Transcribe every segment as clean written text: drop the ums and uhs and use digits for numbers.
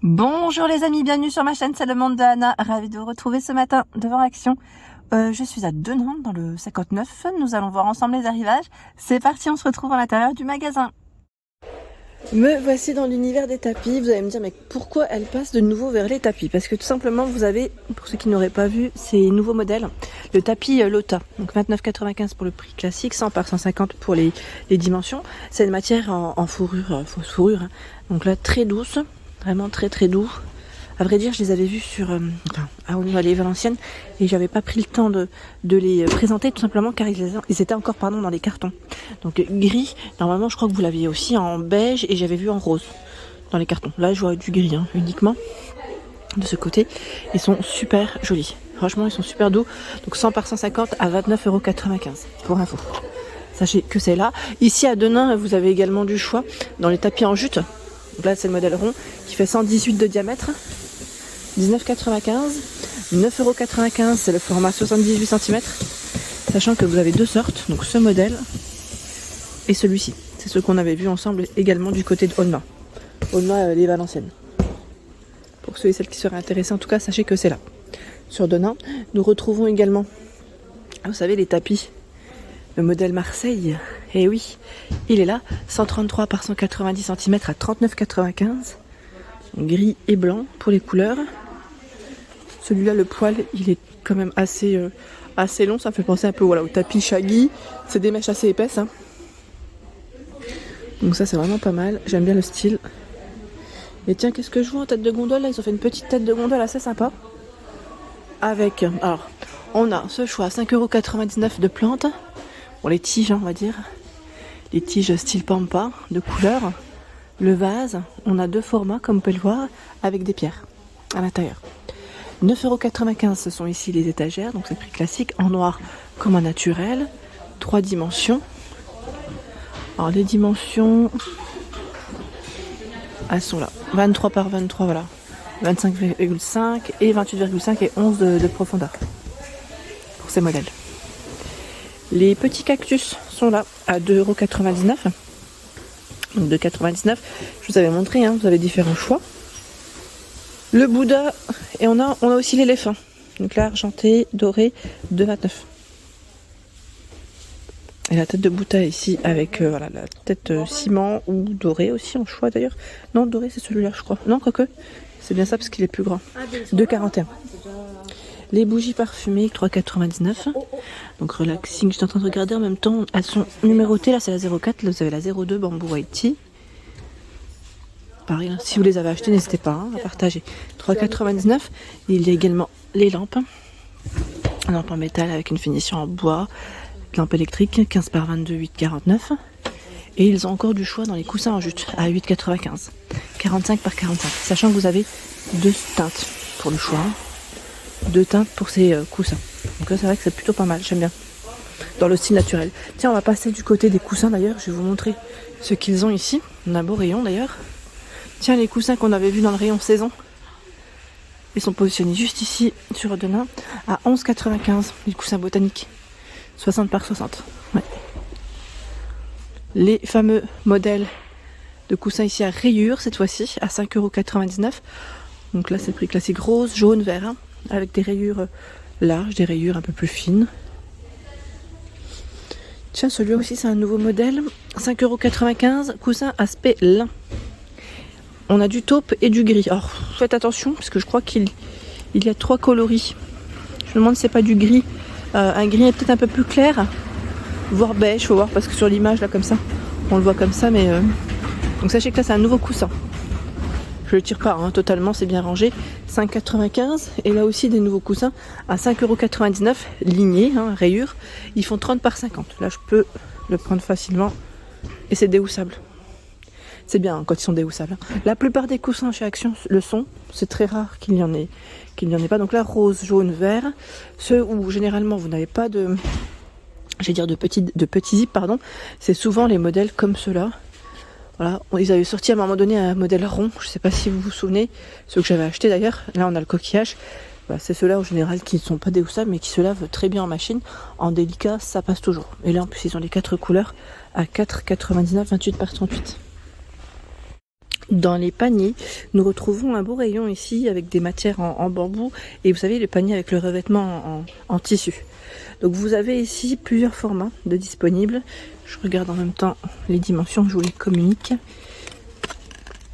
Bonjour les amis, bienvenue sur ma chaîne, c'est le monde de Anna, ravie de vous retrouver ce matin devant l'action. Je suis à Denain dans le 59, nous allons voir ensemble les arrivages. C'est parti, on se retrouve à l'intérieur du magasin. Me voici dans l'univers des tapis. Vous allez me dire mais pourquoi elle passe de nouveau vers les tapis? Parce que tout simplement vous avez, pour ceux qui n'auraient pas vu, ces nouveaux modèles. Le tapis Lota, donc 29,95 pour le prix classique, 100 par 150 pour les dimensions. C'est une matière en fourrure, fausse fourrure, hein. Donc là très douce, vraiment très très doux. À vrai dire, je les avais vus sur à Valenciennes et j'avais pas pris le temps de les présenter tout simplement car ils étaient encore dans les cartons. Donc gris, normalement je crois que vous l'aviez aussi en beige et j'avais vu en rose dans les cartons. Là je vois du gris uniquement de ce côté. Ils sont super jolis. Franchement ils sont super doux. Donc 100 par 150 à 29,95 € pour info. Sachez que c'est là. Ici à Denain vous avez également du choix dans les tapis en jute. Donc là c'est le modèle rond qui fait 118 de diamètre. 19,95 €, 9,95 € c'est le format 78 cm, sachant que vous avez deux sortes, donc ce modèle et celui-ci. C'est ce qu'on avait vu ensemble également du côté de Aulnat. Aulnat les Valenciennes. Pour ceux et celles qui seraient intéressés, en tout cas, sachez que c'est là. Sur Denain, nous retrouvons également, vous savez, les tapis, le modèle Marseille. Et oui, il est là, 133 par 190 cm à 39,95 €. Gris et blanc pour les couleurs. Celui-là, le poil, il est quand même assez long. Ça me fait penser un peu au tapis Shaggy. C'est des mèches assez épaisses. Hein. Donc ça, c'est vraiment pas mal. J'aime bien le style. Et tiens, qu'est-ce que je vois en tête de gondole là? Ils ont fait une petite tête de gondole assez sympa. Avec, alors, on a ce choix, 5,99 € de plantes. Bon, les tiges, on va dire. Les tiges style pampa, de couleur. Le vase, on a deux formats, comme vous pouvez le voir, avec des pierres à l'intérieur. 9,95 €, ce sont ici les étagères, donc c'est le prix classique, en noir comme en naturel, 3 dimensions. Alors les dimensions, elles sont là, 23 par 23, voilà, 25,5 et 28,5 et 11 de profondeur pour ces modèles. Les petits cactus sont là à 2,99 €. Donc 2,99 €, je vous avais montré, hein, vous avez différents choix. Le Bouddha, et on a aussi l'éléphant. Donc là, argenté, doré, 2,29 €. Et la tête de Bouddha ici avec la tête ciment ou doré aussi en choix d'ailleurs. Non, doré c'est celui-là je crois. Non, quoique, c'est bien ça parce qu'il est plus grand. 2,41 €. Les bougies parfumées, 3,99 €. Donc relaxing, je suis en train de regarder en même temps. Elles sont numérotées, là c'est la 04, là vous avez la 02 bambou white tea. Pareil, si vous les avez achetés, n'hésitez pas à partager. 3,99 €. Il y a également les lampes. Lampe en métal avec une finition en bois. Lampe électrique, 15 par 22, 8,49 €. Et ils ont encore du choix dans les coussins en jute à 8,95 €. 45 par 45. Sachant que vous avez deux teintes pour le choix. Deux teintes pour ces coussins. Donc là, c'est vrai que c'est plutôt pas mal, j'aime bien. Dans le style naturel. Tiens, on va passer du côté des coussins d'ailleurs. Je vais vous montrer ce qu'ils ont ici. On a un beau rayon d'ailleurs. Tiens, les coussins qu'on avait vus dans le rayon saison, ils sont positionnés juste ici sur Denain à 11,95 €. Les coussins botaniques, 60 par 60. Ouais. Les fameux modèles de coussins ici à rayures, cette fois-ci, à 5,99 €. Donc là, c'est le prix classique rose, jaune, vert, hein, avec des rayures larges, des rayures un peu plus fines. Tiens, celui-là aussi, c'est un nouveau modèle. 5,95 €, coussin aspect lin. On a du taupe et du gris. Alors faites attention parce que je crois qu'il y a 3 coloris. Je me demande si c'est pas du gris. Un gris peut-être un peu plus clair, voire beige, faut voir parce que sur l'image là comme ça, on le voit comme ça, mais donc sachez que là c'est un nouveau coussin. Je le tire pas totalement, c'est bien rangé. 5,95 € et là aussi des nouveaux coussins à 5,99 €, lignés, rayures. Ils font 30 par 50. Là je peux le prendre facilement et c'est déhoussable. C'est bien quand ils sont déhoussables. La plupart des coussins chez Action le sont. C'est très rare qu'il n'y en ait pas. Donc là, rose, jaune, vert. Ceux où généralement vous n'avez pas de petits zips, c'est souvent les modèles comme ceux-là. Voilà, ils avaient sorti à un moment donné un modèle rond. Je ne sais pas si vous vous souvenez, ceux que j'avais acheté d'ailleurs. Là, on a le coquillage. Voilà, c'est ceux-là en général qui ne sont pas déhoussables mais qui se lavent très bien en machine. En délicat, ça passe toujours. Et là, en plus, ils ont les 4 couleurs à 4,99 €, 28 par 38. Dans les paniers, nous retrouvons un beau rayon ici avec des matières en bambou et vous savez, le panier avec le revêtement en tissu. Donc vous avez ici plusieurs formats de disponibles. Je regarde en même temps les dimensions, je vous les communique.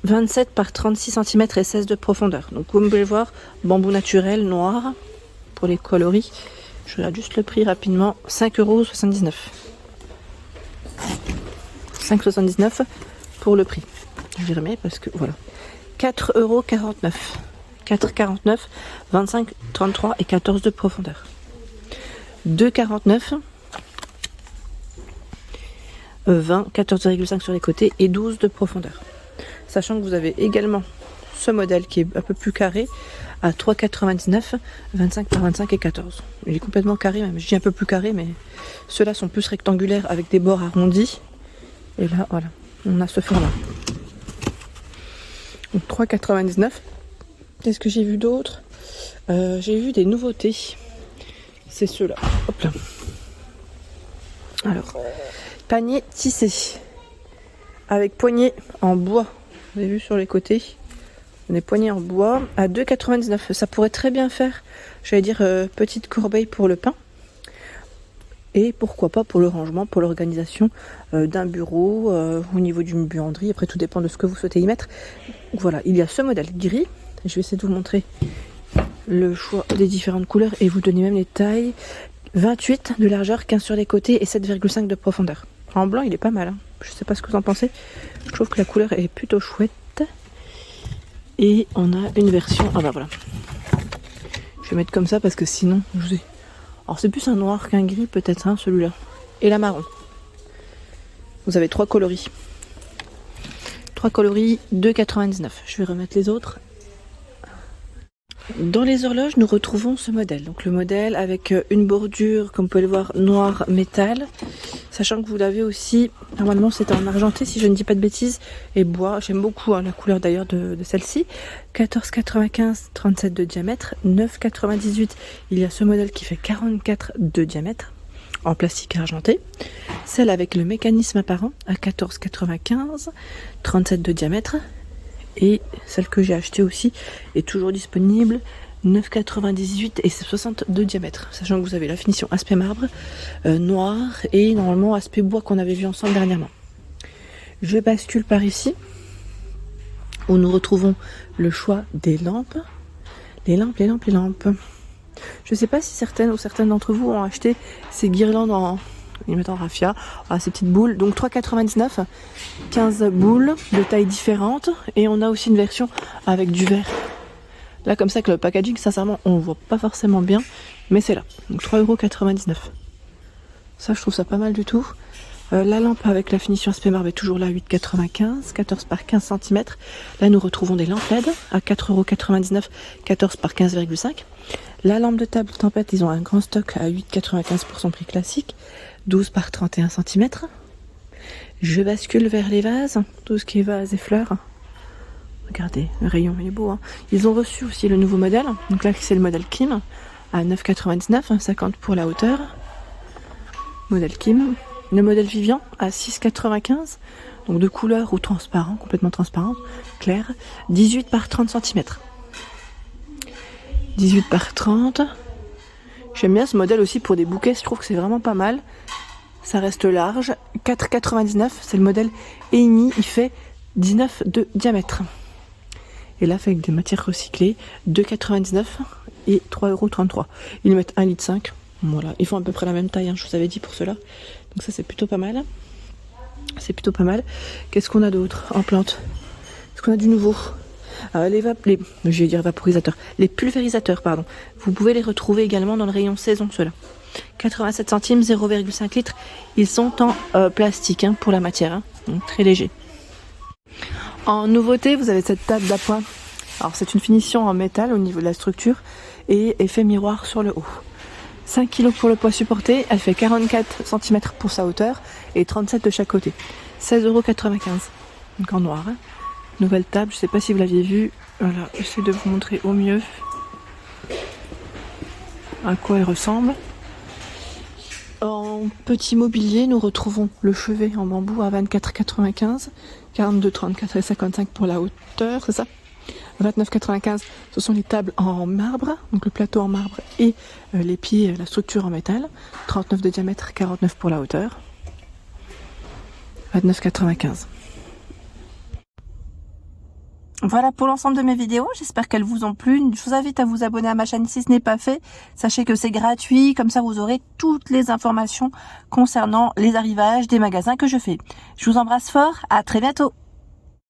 27 par 36 cm et 16 de profondeur. Donc comme vous pouvez le voir, bambou naturel noir pour les coloris. Je regarde juste le prix rapidement, 5,79 €. 5,79 € pour le prix. Je les remets parce que voilà. 4,49 €. 4,49 €, 25, 33 et 14 de profondeur. 2,49 €, 20, 14,5 sur les côtés et 12 de profondeur. Sachant que vous avez également ce modèle qui est un peu plus carré à 3,99 €, 25 par 25 et 14. Il est complètement carré même. Je dis un peu plus carré, mais ceux-là sont plus rectangulaires avec des bords arrondis. Et là, voilà, on a ce format. Donc 3,99 €. Qu'est-ce que j'ai vu d'autre? J'ai vu des nouveautés. C'est ceux-là. Hop là. Alors, panier tissé avec poignée en bois. Vous avez vu sur les côtés, des poignées en bois à 2,99 €. Ça pourrait très bien faire, j'allais dire, petite corbeille pour le pain. Et pourquoi pas pour le rangement, pour l'organisation d'un bureau, au niveau d'une buanderie. Après, tout dépend de ce que vous souhaitez y mettre. Voilà, il y a ce modèle gris. Je vais essayer de vous montrer le choix des différentes couleurs et vous donner même les tailles. 28 de largeur, 15 sur les côtés et 7,5 de profondeur. En blanc, il est pas mal. Hein. Je sais pas ce que vous en pensez. Je trouve que la couleur est plutôt chouette. Et on a une version... Ah bah voilà. Je vais mettre comme ça parce que sinon... Alors c'est plus un noir qu'un gris peut-être, hein, celui-là. Et la marron. Vous avez 3 coloris. 3 coloris, 2,99 €. Je vais remettre les autres. Dans les horloges, nous retrouvons ce modèle. Donc le modèle avec une bordure, comme vous pouvez le voir, noir métal. Sachant que vous l'avez aussi, normalement c'est en argenté si je ne dis pas de bêtises, et bois. J'aime beaucoup hein, la couleur d'ailleurs de celle-ci. 14,95, 37 de diamètre. 9,98, il y a ce modèle qui fait 44 de diamètre, en plastique argenté. Celle avec le mécanisme apparent à 14,95, 37 de diamètre. Et celle que j'ai achetée aussi est toujours disponible, 9,98 et c'est 60 de diamètre. Sachant que vous avez la finition aspect marbre, noir et normalement aspect bois qu'on avait vu ensemble dernièrement. Je bascule par ici, où nous retrouvons le choix des lampes. Les lampes. Je ne sais pas si certaines ou certains d'entre vous ont acheté ces guirlandes en... Ils mettent en raffia, ces petites boules, donc 3,99 €, 15 boules de tailles différentes, et on a aussi une version avec du verre. Là comme ça que le packaging, sincèrement on ne voit pas forcément bien, mais c'est là, donc 3,99 €. Ça je trouve ça pas mal du tout. La lampe avec la finition aspect marbre est toujours là, 8,95, 14 par 15 cm. Là nous retrouvons des lampes LED à 4,99 €, 14 par 15,5. La lampe de table tempête, ils ont un grand stock à 8,95 pour son prix classique, 12 par 31 cm. Je bascule vers les vases, tout ce qui est vase et fleurs. Regardez, le rayon il est beau. Hein. Ils ont reçu aussi le nouveau modèle, donc là c'est le modèle Kim à 9,99, 50 pour la hauteur. Modèle Kim. Le modèle Vivian à 6,95, donc de couleur ou transparent, complètement transparent, clair, 18 par 30 cm. 18 par 30. J'aime bien ce modèle aussi pour des bouquets, je trouve que c'est vraiment pas mal. Ça reste large, 4,99, c'est le modèle Amy, il fait 19 de diamètre. Et là, fait avec des matières recyclées, 2,99 et 3,33 €. Ils mettent 1,5 litre. Voilà, ils font à peu près la même taille, hein, je vous avais dit pour cela. Donc ça, c'est plutôt pas mal. C'est plutôt pas mal. Qu'est-ce qu'on a d'autre en plante? Est-ce qu'on a du nouveau? Je vais dire vaporisateurs. Les pulvérisateurs, pardon. Vous pouvez les retrouver également dans le rayon saison, ceux-là. 87 centimes, 0,5 litres. Ils sont en plastique hein, pour la matière, hein, donc très léger. En nouveauté, vous avez cette table d'appoint. Alors c'est une finition en métal au niveau de la structure et effet miroir sur le haut. 5 kg pour le poids supporté, elle fait 44 cm pour sa hauteur et 37 de chaque côté. 16,95 €. Donc en noir. Hein. Nouvelle table, je ne sais pas si vous l'aviez vue. Voilà, j'essaie de vous montrer au mieux à quoi elle ressemble. En petit mobilier, nous retrouvons le chevet en bambou à 24,95, 42,34 et 55 pour la hauteur, c'est ça? 29,95, ce sont les tables en marbre, donc le plateau en marbre et les pieds, la structure en métal. 39 de diamètre, 49 pour la hauteur. 29,95. Voilà pour l'ensemble de mes vidéos, j'espère qu'elles vous ont plu. Je vous invite à vous abonner à ma chaîne si ce n'est pas fait. Sachez que c'est gratuit, comme ça vous aurez toutes les informations concernant les arrivages des magasins que je fais. Je vous embrasse fort, à très bientôt.